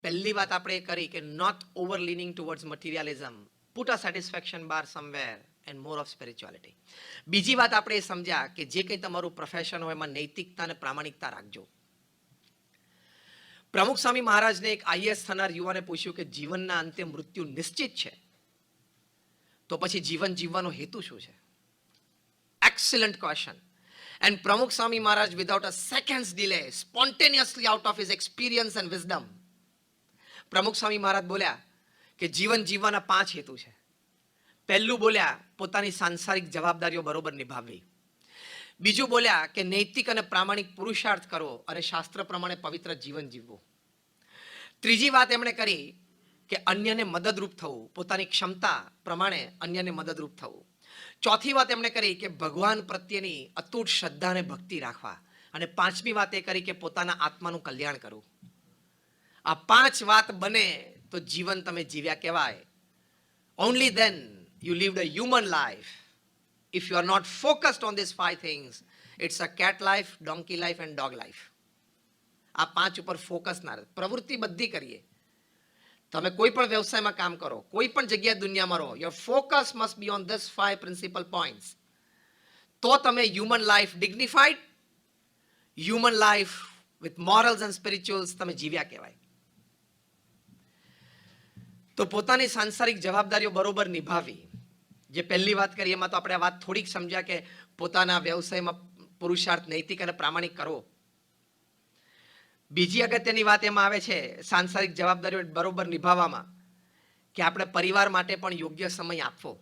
પહેલી વાત આપણે એ કરી કે not over leaning towards materialism, put a satisfaction bar somewhere and more of spirituality. બીજી વાત આપણે એ સમજ્યા કે જે કંઈ તમારું પ્રોફેશન હોય એમાં નૈતિકતા અને પ્રામાણિકતા રાખજો. પ્રમુખ સ્વામી મહારાજને એક આઈએએસ થનાર યુવાને પૂછ્યું કે જીવનના અંતે મૃત્યુ નિશ્ચિત છે, તો પછી જીવન જીવવાનો હેતુ શું છે? Excellent question. And Pramukh Swami Maharaj, without a second's delay, spontaneously out of his experience and wisdom, પ્રમુખ સ્વામી મહારાજ બોલ્યા કે જીવન જીવવાના 5 હેતુ છે. પહેલું બોલ્યા પોતાની સાંસારિક જવાબદારીઓ બરોબર નિભાવવી. બીજું બોલ્યા કે નૈતિક અને પ્રામાણિક પુરુષાર્થ કરવો અને શાસ્ત્ર પ્રમાણે પવિત્ર જીવન જીવવું. ત્રીજી વાત એમણે કરી કે અન્યને મદદરૂપ થવું, પોતાની ક્ષમતા પ્રમાણે અન્યને મદદરૂપ થવું. ચોથી વાત એમણે કરી કે ભગવાન પ્રત્યેની અતૂટ શ્રદ્ધા અને ભક્તિ રાખવા. અને પાંચમી વાત એ કરી કે પોતાના આત્માનું કલ્યાણ કરવું. આ 5 વાત બને તો જીવન તમે જીવ્યા કહેવાય. Only then you lived a human life. If you are not focused on these 5 things, it's a cat life, donkey life and dog life. આ 5 ઉપર ફોકસ ના રહે. પ્રવૃત્તિ બધી કરીએ. તમે કોઈ પણ વ્યવસાયમાં કામ કરો, કોઈ પણ જગ્યાએ દુનિયામાં રહો, your focus must be on this 5 principal points. તો તમે human life ડિગ્નિફાઈડ, human life with morals and સ્પિરિચ્યુઅલ્સ તમે જીવ્યા કહેવાય. તો પોતાની સાંસારિક જવાબદારીઓ બરોબર નિભાવી. જે પહેલી વાત કરી એમાં તો આપણે આ વાત થોડીક સમજ્યા કે પોતાના વ્યવસાયમાં પુરુષાર્થ નૈતિક અને પ્રામાણિક કરવો. બીજી અગત્યની વાત એમાં આવે છે સાંસારિક જવાબદારીઓ બરોબર નિભાવવામાં કે આપણે પરિવાર માટે પણ યોગ્ય સમય આપવો,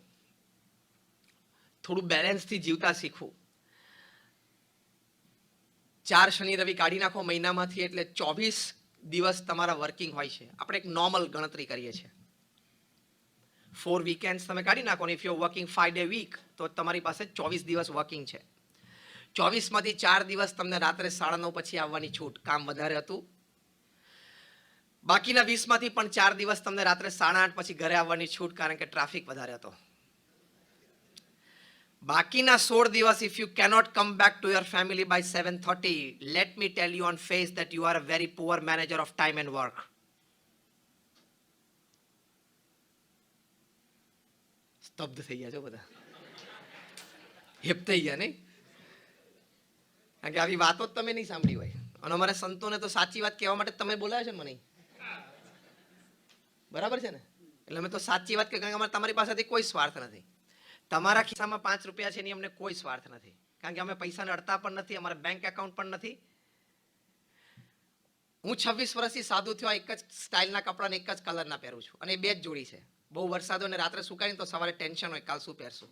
થોડું બેલેન્સથી જીવતા શીખવું. 4 શનિ રવિ કાઢી નાખો મહિનામાંથી, એટલે 24 દિવસ તમારા વર્કિંગ હોય છે. આપણે એક નોર્મલ ગણતરી કરીએ છીએ. 4 વીકેન્ડ્સ તમે કાઢી નાખો ને if you are working 5 day week તો તમારી પાસે 24 દિવસ વર્કિંગ છે. 24 માંથી 4 દિવસ તમને રાત્રે 9:30 પછી આવવાની છૂટ, કામ વધારે હતું. બાકીના 20 માંથી પણ 4 દિવસ તમને રાત્રે 8:30 પછી ઘરે આવવાની છૂટ, કારણ કે ટ્રાફિક વધારે હતો. બાકીના 16 દિવસ if you cannot come back to your family by 7:30, let me tell you on face that you are a very poor manager of time and work. સ્તબ્ધ થઈ ગયા છો બધા, હેપ થઈ ગયા નહીં? કારણ કે આવી વાતો જ તમે નહીં સાંભળી હોય. અને અમારા સંતોને તો સાચી વાત કહેવા માટે તમે બોલાવ્યા છે મને, બરાબર છે ને? એટલે અમે તો સાચી વાત કારણ કે અમારે તમારી પાસેથી કોઈ સ્વાર્થ નથી. તમારા ખિસ્સામાં 5 રૂપિયા છે એની અમને કોઈ સ્વાર્થ નથી, કારણ કે અમે પૈસાને અડતા પણ નથી, અમારા બેંક એકાઉન્ટ પણ નથી. હું 26 વર્ષથી સાધુ થયો, એક જ સ્ટાઇલના કપડાને એક જ કલરના પહેરું છું, અને એ 2 જ જોડી છે. બહુ વરસાદ હોય ને રાત્રે સુકાય તો સવારે ટેન્શન હોય કાલ શું પહેરશું.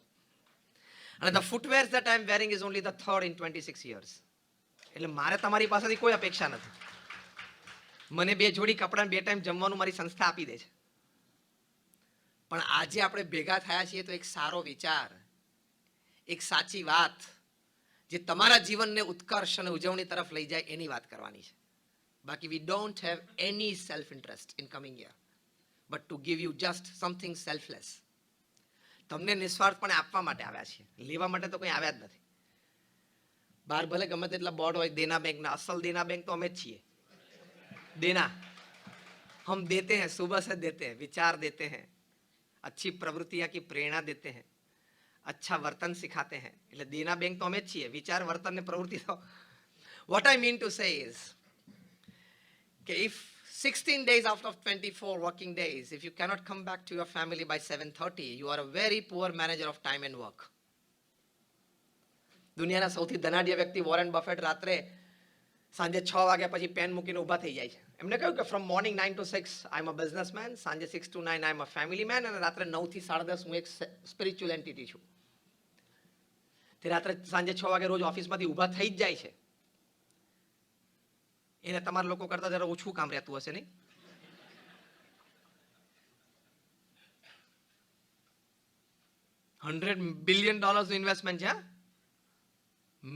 અને the footwear that I am wearing is only the third in 26 years. એટલે મારે તમારી પાસેથી કોઈ અપેક્ષા નથી. મને 2 જોડી કપડાં 2 ટાઈમ જમવાનું મારી સંસ્થા આપી દે છે. પણ આજે આપણે ભેગા થયા છીએ તો એક સારો વિચાર, એક સાચી વાત જે તમારા જીવનને ઉત્કર્ષ અને ઉજવણી તરફ લઈ જાય એની વાત કરવાની છે. બાકી we don't have any self interest in coming here, but to give you just something selfless. તમને નિસ્વાર્થપણે આપવા માટે આવ્યા છીએ, લેવા માટે તો કંઈ આવ્યા જ નથી. બહાર ભલે ગમે તેટલા બોર્ડ હોય દેના બેંકના, અસલ દેના બેંક તો અમે જ છીએ. દેના હમ દેતે हैं, सुबह से देते हैं, विचार देते हैं, अच्छी प्रवृत्तियां की प्रेरणा देते हैं, अच्छा वर्तन सिखाते हैं. એટલે દેના બેંક તો અમે જ છીએ, વિચાર વર્તન ને પ્રવૃત્તિ તો. What I mean to say is કે if 16 days out of 24 working days, if you cannot come back to your family by 7:30, you are a very poor manager of time and work. દુનિયાના સૌથી ધનાઢ્ય વ્યક્તિ Warren buffet રાત્રે સાંજે 6 વાગ્યા પછી pen મૂકીને ઊભા થઈ જાય છે. એમને કહ્યું કે from morning 9 to 6 I am a businessman, સાંજે 6 to 9 I am a family man, અને રાત્રે 9 થી 10:30 હું એક સ્પિરિચ્યુઅલ એન્ટિટી છું. તે રાત્રે સાંજે 6 વાગે રોજ ઓફિસમાંથી ઊભા થઈ જ જાય છે. એને તમારા લોકો કરતા જરા ઓછું કામ રહેતું હશે નહીં? $100 billion ઇન્વેસ્ટમેન્ટ છે,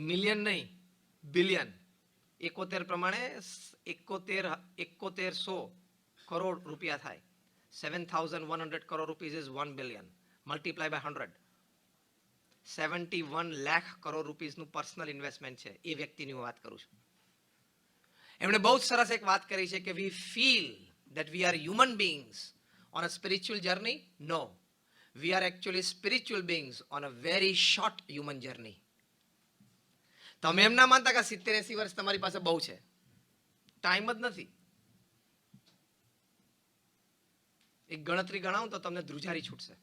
મિલિયન નહીં, બિલિયન. 71 પ્રમાણે 7100 કરોડ રૂપિયા થાય. 7,100 crore rupees is 1 billion. Multiply by 100. 71 lakh crore રૂપીસનું પર્સનલ ઇન્વેસ્ટમેન્ટ છે. એ વ્યક્તિની હું વાત કરું છું. એમણે બહુ સરસ એક વાત કરી છે કે વી feel that we are human beings on a spiritual journey? No. We are actually spiritual beings on a very short human journey. તમે એમ ના માનતા કે 70-80 વર્ષ તમારી પાસે બહુ છે. ટાઈમ જ નથી. એક ગણતરી ગણાવું તો તમને ધ્રુજારી છૂટશે.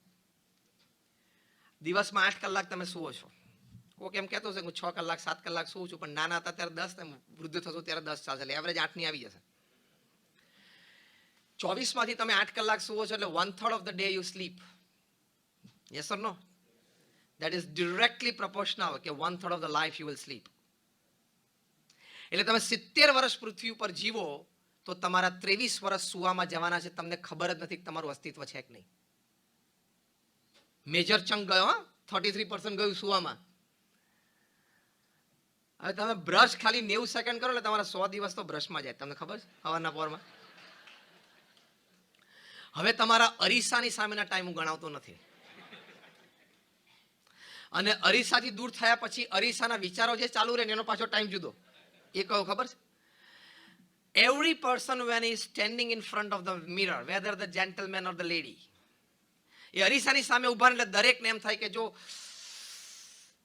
દિવસમાં 8 કલાક તમે સુવો છો. કોઈક એમ કહેતો છે કે હું 6 કલાક 7 કલાક સુવું છું, પણ નાના હતા ત્યારે 10, ને વૃદ્ધ થશો ત્યારે 10 ચાલશે, એટલે એવરેજ 8 ની આવી જશે. 24 માંથી તમે 8 કલાક સુવો છો, એટલે 1/3 of the day you sleep. Yes or no? That is directly proportional કે 1/3 of the life you will sleep. એટલે તમે 70 વર્ષ પૃથ્વી ઉપર જીવો તો તમારા 23 વર્ષ સુવામાં જવાના છે, તમને ખબર જ નથી કે તમારું અસ્તિત્વ છે કે નહીં. મેજર ચંક ગયો, 33% ગયું સુવામાં. હવે તમે બ્રશ ખાલી 90 સેકન્ડ કરો એટલે તમારા 100 દિવસ તો બ્રશમાં જાય, તમને ખબર છે, સવારના પોરમાં. હવે તમારા અરીસાની સામેના ટાઈમ હું ગણાવતો નથી. અને અરીસાથી દૂર થયા પછી અરીસાના વિચારો જે ચાલુ રહે એનો પાછો ટાઈમ જુદો. એ કયો ખબર છે? Every person when he is standing in front of the mirror, whether the gentleman or the lady, એ અરીસાની સામે ઉભા એટલે દરેકને એમ થાય કે જો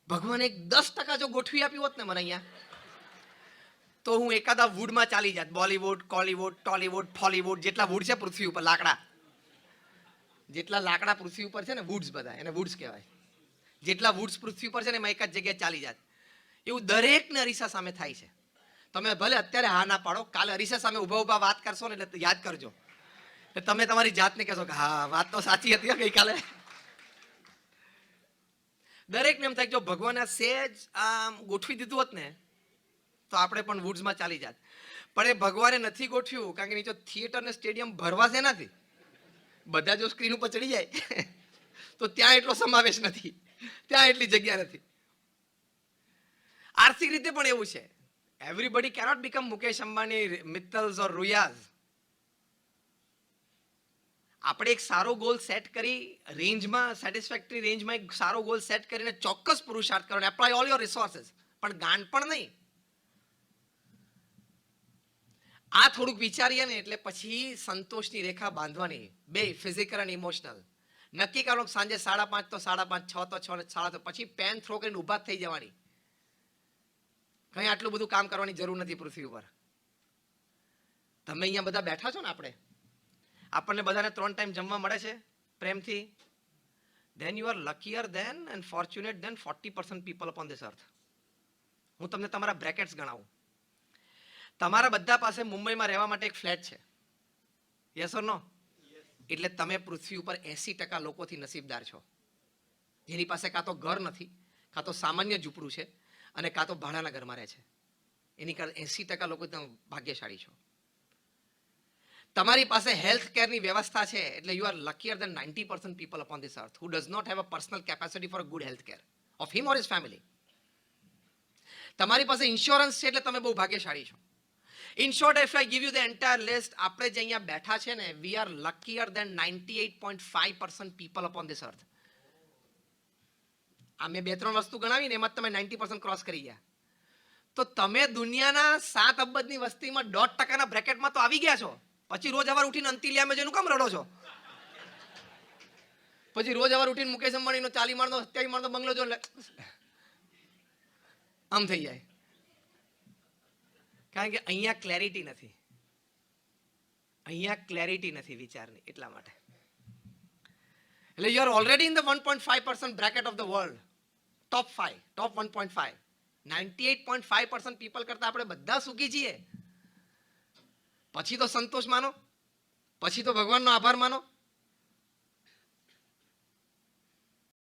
ભગવાને 10% જો ગોઠવી આપ્યું હોત ને મને અહીંયા, તો હું એકાદા વુડમાં ચાલી જાત. બોલીવુડ, કોલીવુડ, ટોલીવુડ, ફોલીવુડ, જેટલા વુડ છે પૃથ્વી ઉપર, લાકડા, જેટલા લાકડા પૃથ્વી ઉપર છે ને, વુડ્સ બધા, એને વુડ્સ કહેવાય. જેટલા વુડ્સ પૃથ્વી પર છે ને એમાં એક જ જગ્યાએ ચાલી જાત. એવું દરેકને અરીસા સામે થાય છે. તમે ભલે અત્યારે હા ના પાડો, કાલે અરીસા સામે ઊભા ઊભા વાત કરશો ને એટલે યાદ કરજો, તમે તમારી જાતને કહેશો કે હા વાત તો સાચી હતી ગઈકાલે. દરેકને એમ થાય કે જો ભગવાને સહેજ આમ ગોઠવી દીધું હોત ને તો આપણે પણ વુડ્સમાં ચાલી જાત. પણ એ ભગવાને નથી ગોઠવ્યું, કારણ કે નીચે થિયેટર ને સ્ટેડિયમ ભરવા છે નથી. બધા જો સ્ક્રીન ઉપર ચડી જાય તો ત્યાં એટલો સમાવેશ નથી, ત્યાં એટલી જગ્યા નથી. આર્થિક રીતે પણ એવું છે. Everybody cannot become Mukesh Ambani, Mittals or Ruias. આપણે એક સારો ગોલ સેટ કરી, રેન્જમાં, સેટિસ્ફેક્ટરી રેન્જમાં એક સારો ગોલ સેટ કરીને ચોક્કસ પુરુષાર્થ કરો, એપ્લાય ઓલ યોર રિસોર્સિસ, પણ ગાંડ પણ નહીં. આ થોડુંક વિચારીએ ને એટલે પછી સંતોષની રેખા બાંધવાની, બે, ફિઝિકલ અને ઇમોશનલ. નક્કી કરો સાંજે 5:30 તો 5:30, 6 તો 6 ને 6:30, પછી પેન થ્રો કરીને ઊભા થઈ જવાની. કઈ આટલું બધું કામ કરવાની જરૂર નથી પૃથ્વી ઉપર. તમે અહીંયા બધા બેઠા છો ને, આપણને બધાને 3 ટાઈમ જમવા મળે છે પ્રેમથી. then you are luckier than and fortunate than 40% people upon this earth. હું તમને તમારા બ્રેકેટ્સ ગણાવું. તમારા બધા પાસે મુંબઈમાં રહેવા માટે એક ફ્લેટ છે. યસ ઓર નો? એટલે તમે પૃથ્વી ઉપર 80% લોકોથી નસીબદાર છો, જેની પાસે કાં તો ઘર નથી, કાં તો સામાન્ય ઝૂંપડું છે, અને કાં તો ભાડાના ઘરમાં રહે છે. એની કારણે 80% લોકો તમે ભાગ્યશાળી છો. તમારી પાસે હેલ્થ કેરની વ્યવસ્થા છે, એટલે you are luckier than 90% people upon this earth who does not have a personal capacity for a good health care of him or his family. તમારી પાસે ઇન્સ્યોરન્સ છે એટલે તમે બહુ ભાગ્યશાળી છો. In short, if I give you the entire list, આપણે જે અહીંયા બેઠા છે ને, we are luckier than 98.5% people upon this earth. આ મેં 2-3 વસ્તુ ગણાવીને એમાં તમે 90% ક્રોસ કરી ગયા. તો તમે દુનિયાના 7 અબજની વસ્તીમાં 1.5%ના બ્રેકેટમાં તો આવી ગયા છો. પછી રોજ સવાર ઉઠીને અંતિલિયામાં જઈને કેમ રડો છો? પછી રોજ સવાર ઉઠીને મુકેશ અંબાણીનો 40 માળનો 27 માળનો બંગલો જો આમ થઈ જાય. કારણ કે અહીંયા ક્લેરિટી નથી, અહીંયા ક્લેરિટી નથી વિચારની, એટલા માટે. એટલે you R already in the 1.5% bracket of the world, top 5, top 1.5. 98.5% people કરતા આપણે બધા સુખી છીએ. પછી તો સંતોષ માનો, પછી તો ભગવાનનો આભાર માનો,